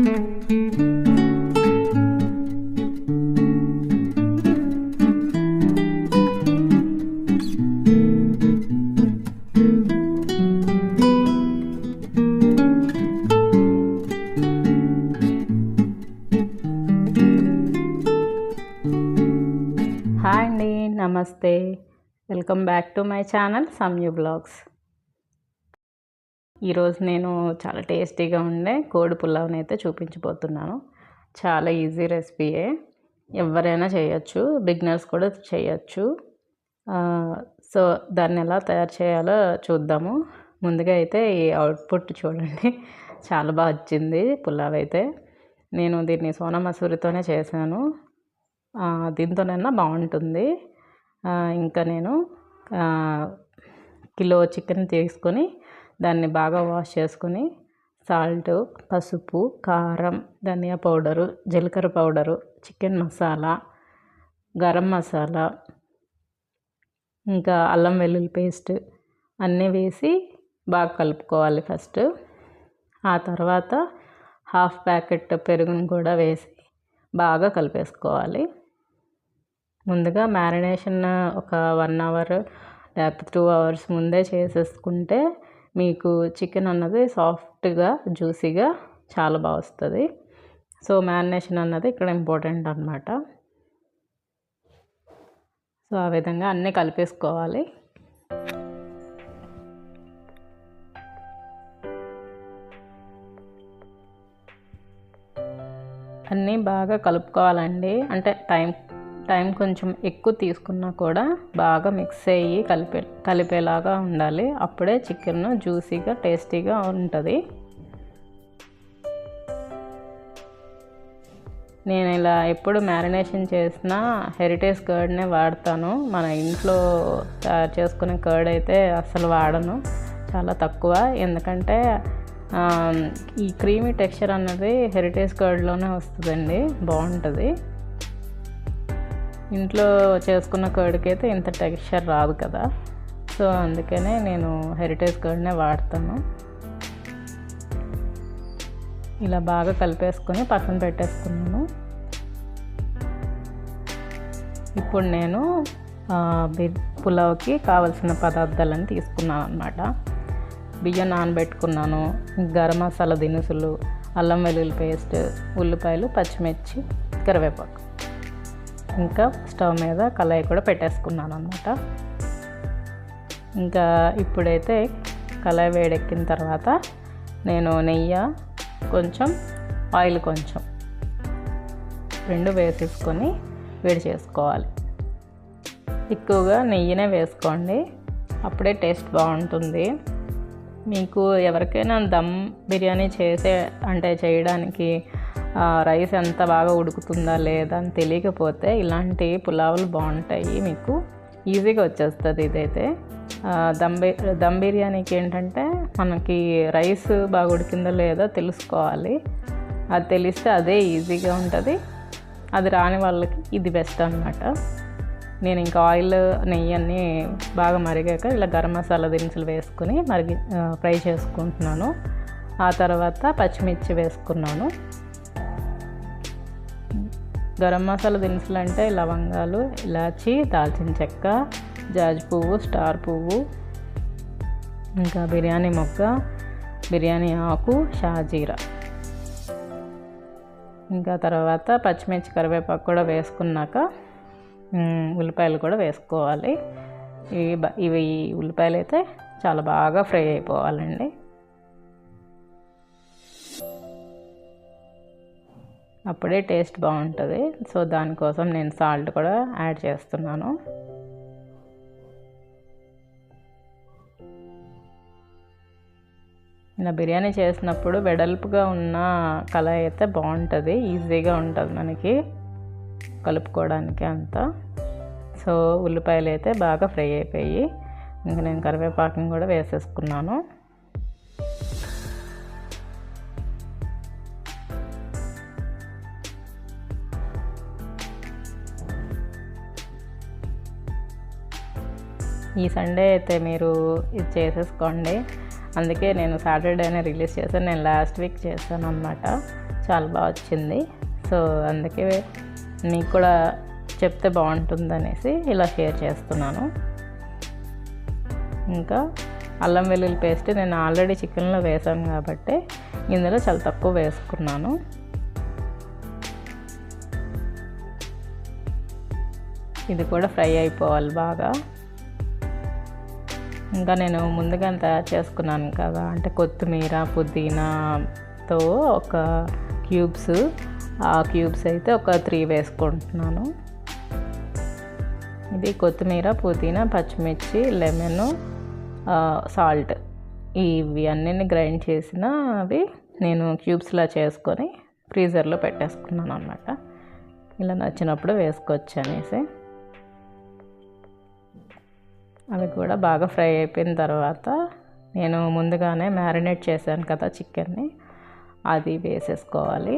Hi అండి, నమస్తే. Welcome back to my channel Samyu blogs. ఈరోజు నేను చాలా టేస్టీగా ఉండే కోడి పులావ్ని అయితే చూపించబోతున్నాను. చాలా ఈజీ రెసిపీయే, ఎవరైనా చేయొచ్చు, బిగినర్స్ కూడా చేయొచ్చు. సో దాన్ని ఎలా తయారు చేయాలో చూద్దాము. ముందుగా అయితే ఈ అవుట్పుట్ చూడండి, చాలా బాగా వచ్చింది పులావ్ అయితే. నేను దీన్ని సోనా మసూరితోనే చేశాను, దీంతోనైనా బాగుంటుంది. ఇంకా నేను కిలో చికెన్ తీసుకొని దాన్ని బాగా వాష్ చేసుకొని సాల్ట్, పసుపు, కారం, ధనియా పౌడరు, జీలకర్ర పౌడరు, చికెన్ మసాలా, గరం మసాలా, ఇంకా అల్లం వెల్లుల్లి పేస్ట్ అన్నీ వేసి బాగా కలుపుకోవాలి ఫస్ట్. ఆ తర్వాత హాఫ్ ప్యాకెట్ పెరుగును కూడా వేసి బాగా కలిపేసుకోవాలి. ముందుగా మ్యారినేషన్ ఒక 1 అవర్ లేకపోతే 2 అవర్స్ ముందే చేసేసుకుంటే మీకు చికెన్ అన్నది సాఫ్ట్గా, జ్యూసీగా చాలా బాగా వస్తుంది. సో మ్యారినేషన్ అన్నది ఇక్కడ ఇంపార్టెంట్ అన్నమాట. సో ఆ విధంగా అన్నీ కలిపేసుకోవాలి. అన్నీ బాగా కలుపుకోవాలండి. అంటే టైం కొంచెం ఎక్కువ తీసుకున్నా కూడా బాగా మిక్స్ అయ్యి కలిపేలాగా ఉండాలి. అప్పుడే చికెన్ జ్యూసీగా, టేస్టీగా ఉంటుంది. నేను ఇలా ఎప్పుడు మ్యారినేషన్ చేసిన హెరిటేజ్ కర్డ్నే వాడతాను. మన ఇంట్లో తయారు చేసుకునే కర్డ్ అయితే అస్సలు వాడను, చాలా తక్కువ. ఎందుకంటే ఈ క్రీమీ టెక్స్చర్ అన్నది హెరిటేజ్ కర్డ్లోనే వస్తుందండి, బాగుంటుంది. ఇంట్లో చేసుకున్న కర్డ్కి అయితే ఇంత టెక్స్చర్ రాదు కదా. సో అందుకనే నేను హెరిటేజ్ కర్డ్నే వాడతాను. ఇలా బాగా కలిపేసుకొని పక్కన పెట్టేసుకున్నాను. ఇప్పుడు నేను పులావ్కి కావలసిన పదార్థాలను తీసుకున్నాను అన్నమాట. బియ్యం నానబెట్టుకున్నాను, గరం మసాలా దినుసులు, అల్లం వెల్లుల్లి పేస్ట్, ఉల్లిపాయలు, పచ్చిమిర్చి, కరివేపాకు, ఇంకా స్టవ్ మీద కళాయి కూడా పెట్టేసుకున్నాను అన్నమాట. ఇంకా ఇప్పుడైతే కళాయి వేడెక్కిన తర్వాత నేను నెయ్యి కొంచెం, ఆయిల్ కొంచెం, 2 వేసేసుకొని వేడి చేసుకోవాలి. ఎక్కువగా నెయ్యినే వేసుకోండి, అప్పుడే టేస్ట్ బాగుంటుంది. మీకు ఎవరికైనా దమ్ బిర్యానీ చేయడానికి రైస్ ఎంత బాగా ఉడుకుతుందా లేదా అని తెలియకపోతే ఇలాంటి పులావులు బాగుంటాయి, మీకు ఈజీగా వచ్చేస్తుంది. ఇదైతే దమ్ బిర్యానీకి ఏంటంటే మనకి రైస్ బాగా ఉడికిందో లేదో తెలుసుకోవాలి. అది తెలిస్తే అదే ఈజీగా ఉంటుంది. అది రాని వాళ్ళకి ఇది బెస్ట్ అన్నమాట. నేను ఇంకా ఆయిల్, నెయ్యి అన్నీ బాగా మరిగాక ఇలా గరం మసాలా దినుసులు వేసుకుని ఫ్రై చేసుకుంటున్నాను. ఆ తర్వాత పచ్చిమిర్చి వేసుకున్నాను. గరం మసాలా దినుసులు అంటే లవంగాలు, ఇలాచి, దాల్చిన చెక్క, జాజి పువ్వు, స్టార్ పువ్వు, ఇంకా బిర్యానీ మొగ్గ, బిర్యానీ ఆకు, షాజీరా, ఇంకా తర్వాత పచ్చిమిర్చి, కరివేపాకు కూడా వేసుకున్నాక ఉల్లిపాయలు కూడా వేసుకోవాలి. ఇవి ఉల్లిపాయలు అయితే చాలా బాగా ఫ్రై అయిపోవాలండి. అప్పుడే టేస్ట్ బాగుంటుంది. సో దానికోసం నేను సాల్ట్ కూడా యాడ్ చేస్తున్నాను. ఇలా బిర్యానీ చేసినప్పుడు వెడల్పుగా ఉన్న కళాయి అయితే బాగుంటుంది, ఈజీగా ఉంటుంది మనకి కలుపుకోవడానికి అంతా. సో ఉల్లిపాయలు అయితే బాగా ఫ్రై అయిపోయి ఇంకా నేను కరివేపాకుని కూడా వేసేసుకున్నాను. ఈ సండే అయితే మీరు ఇది చేసేసుకోండి. అందుకే నేను సాటర్డేనే రిలీజ్ చేశాను. నేను లాస్ట్ వీక్ చేశాను అన్నమాట. చాలా బాగా వచ్చింది. సో అందుకే మీకు కూడా చెప్తే బాగుంటుందనేసి ఇలా షేర్ చేస్తున్నాను. ఇంకా అల్లం వెల్లుల్లి పేస్ట్ నేను ఆల్రెడీ చికెన్లో వేసాను కాబట్టి ఇందులో చాలా తక్కువ వేసుకున్నాను. ఇది కూడా ఫ్రై అయిపోవాలి బాగా. ఇంకా నేను ముందుగా తయారు చేసుకున్నాను కదా, అంటే కొత్తిమీర పుదీనాతో ఒక క్యూబ్స్, ఆ క్యూబ్స్ అయితే ఒక 3 వేసుకుంటున్నాను. ఇది కొత్తిమీర, పుదీనా, పచ్చిమిర్చి, లెమన్, సాల్ట్, ఇవి అన్నీ గ్రైండ్ చేసిన అవి నేను క్యూబ్స్లా చేసుకొని ఫ్రీజర్లో పెట్టేసుకున్నాను అన్నమాట. ఇలా నచ్చినప్పుడు వేసుకోవచ్చు అనేసి. అవి కూడా బాగా ఫ్రై అయిపోయిన తర్వాత నేను ముందుగానే మ్యారినేట్ చేశాను కదా చికెన్ని, అది వేసేసుకోవాలి.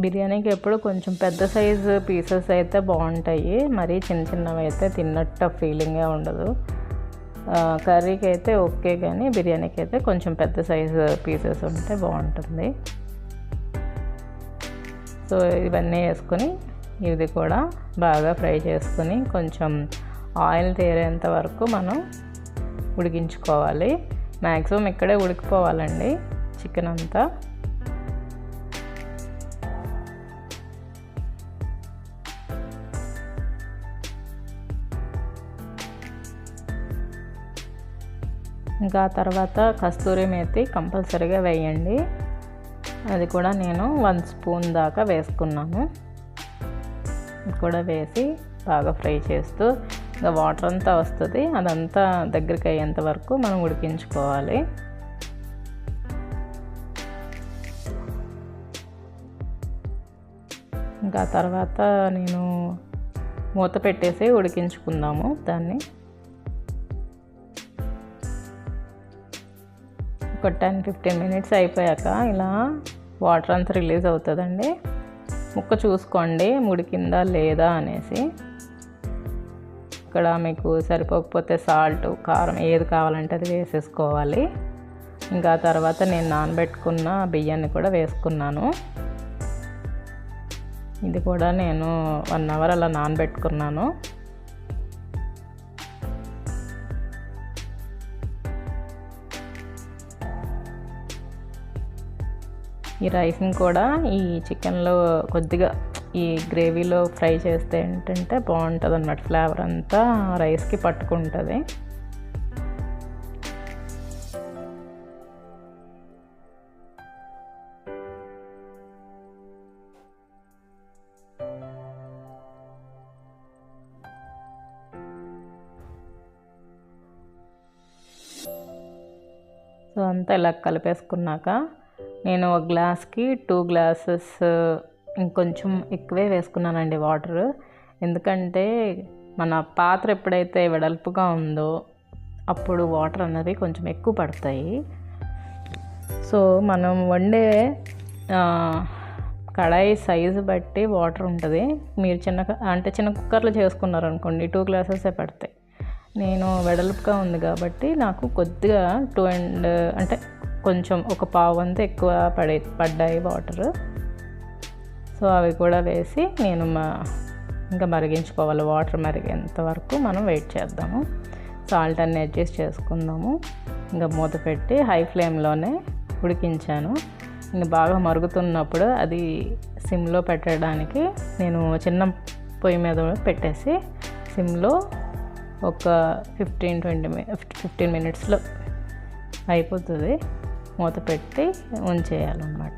బిర్యానీకి ఎప్పుడు కొంచెం పెద్ద సైజు పీసెస్ అయితే బాగుంటాయి, మరీ చిన్న చిన్నవి అయితే తిన్నట్టు ఫీలింగే ఉండదు. కర్రీకి అయితే ఓకే, కానీ బిర్యానీకి అయితే కొంచెం పెద్ద సైజు పీసెస్ ఉంటే బాగుంటుంది. సో ఇవన్నీ వేసుకొని ఇది కూడా బాగా ఫ్రై చేసుకొని కొంచెం ఆయిల్ తేరేంత వరకు మనం ఉడికించుకోవాలి. మ్యాక్సిమం ఇక్కడే ఉడికిపోవాలండి చికెన్ అంతా. ఇంకా తర్వాత కస్తూరి మేతి కంపల్సరీగా వేయండి. అది కూడా నేను 1 స్పూన్ దాకా వేసుకున్నాను. కూడా వేసి బాగా ఫ్రై చేస్తూ ఇంకా వాటర్ అంతా వస్తుంది, అదంతా దగ్గరికి అయ్యేంత వరకు మనం ఉడికించుకోవాలి. ఇంకా తర్వాత నేను మూత పెట్టేసి ఉడికించుకుందాము దాన్ని. ఒక 10-15 మినిట్స్ అయిపోయాక ఇలా వాటర్ అంతా రిలీజ్ అవుతుందండి. ముక్క చూసుకోండి ఉడికిందా లేదా అనేసి. ఇక్కడ మీకు సరిపోకపోతే సాల్ట్, కారం ఏది కావాలంటే అది వేసేసుకోవాలి. ఇంకా తర్వాత నేను నానబెట్టుకున్న బియ్యాన్ని కూడా వేసుకున్నాను. ఇది కూడా నేను 1 అవర్ అలా నానబెట్టుకున్నాను. ఈ రైస్ని కూడా ఈ చికెన్లో కొద్దిగా ఈ గ్రేవీలో ఫ్రై చేస్తే ఏంటంటే బాగుంటుంది అన్నమాట. ఫ్లేవర్ అంతా రైస్కి పట్టుకుంటుంది. సో అంతా ఇలా కలిపేసుకున్నాక నేను ఒక గ్లాస్కి 2 గ్లాసెస్ ఇంకొంచెం ఎక్కువే వేసుకున్నానండి వాటర్. ఎందుకంటే మన పాత్ర ఎప్పుడైతే వెడల్పుగా ఉందో అప్పుడు వాటర్ అన్నవి కొంచెం ఎక్కువ పడతాయి. సో మనం వండే కడాయి సైజు బట్టి వాటర్ ఉంటుంది. మీరు చిన్న కుక్కర్లో చేసుకున్నారనుకోండి 2 గ్లాసెసే పడతాయి. నేను వెడల్పుగా ఉంది కాబట్టి నాకు కొద్దిగా 2 అంటే కొంచెం ఒక పావు వంతు ఎక్కువ పడ్డాయి వాటర్. సో అవి కూడా వేసి నేను ఇంకా మరిగించుకోవాలి. వాటర్ మరిగేంత వరకు మనం వెయిట్ చేద్దాము. సాల్ట్ అన్నీ అడ్జస్ట్ చేసుకుందాము. ఇంకా మూత పెట్టి హై ఫ్లేమ్లోనే ఉడికించాను. ఇంకా బాగా మరుగుతున్నప్పుడు అది సిమ్లో పెట్టడానికి నేను చిన్న పొయ్యి మీద పెట్టేసి సిమ్లో ఒక 15 మినిట్స్లో అయిపోతుంది. మూత పెట్టి ఉంచేయాలన్నమాట.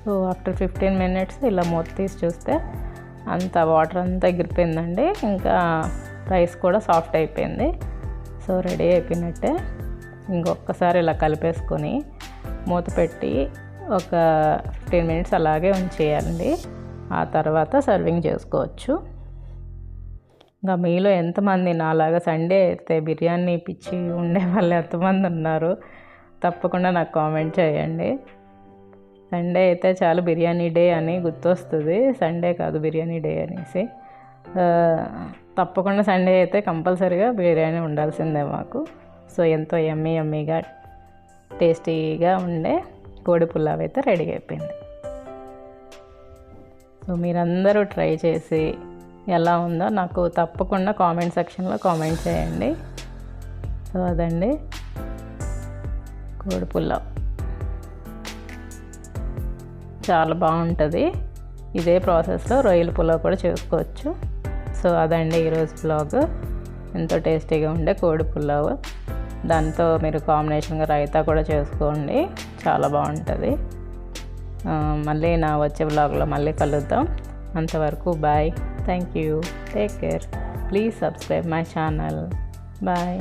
సో ఆఫ్టర్ 15 మినిట్స్ ఇలా మూత తీసి చూస్తే అంత వాటర్ అంతా ఎగిరిపోయిందండి. ఇంకా రైస్ కూడా సాఫ్ట్ అయిపోయింది. సో రెడీ అయిపోయినట్టే. ఇంకొకసారి ఇలా కలిపేసుకొని మూత పెట్టి ఒక 15 మినిట్స్ అలాగే ఉంచేయాలండి. ఆ తర్వాత సర్వింగ్ చేసుకోవచ్చు. ఇంకా మీలో ఎంతమంది నాలాగా సండే అయితే బిర్యానీ పిచ్చి ఉండే వాళ్ళు ఎంతమంది ఉన్నారు? తప్పకుండా నాకు కామెంట్ చేయండి. సండే అయితే చాలు బిర్యానీ డే అని గుర్తొస్తుంది, సండే కాదు బిర్యానీ డే అనేసి. తప్పకుండా సండే అయితే కంపల్సరీగా బిర్యానీ ఉండాల్సిందే మాకు. సో ఎంతో యమ్మీగా టేస్టీగా ఉండే కోడి పులావ్ అయితే రెడీ అయిపోయింది. సో మీరందరూ ట్రై చేసి ఎలా ఉందో నాకు తప్పకుండా కామెంట్ సెక్షన్లో కామెంట్ చేయండి. సో అదండి కోడి పులావ్, చాలా బాగుంటుంది. ఇదే ప్రాసెస్లో రొయ్యల పులావ్ కూడా చేసుకోవచ్చు. సో అదండి ఈరోజు బ్లాగ్. ఎంతో టేస్టీగా ఉండే కోడి పులావ్, దాంతో మీరు కాంబినేషన్గా రైతా కూడా చేసుకోండి, చాలా బాగుంటుంది. మళ్ళీ నా వచ్చే బ్లాగ్లో మళ్ళీ కలుద్దాం. అంతవరకు bye, thank you, take care, please subscribe my channel, bye.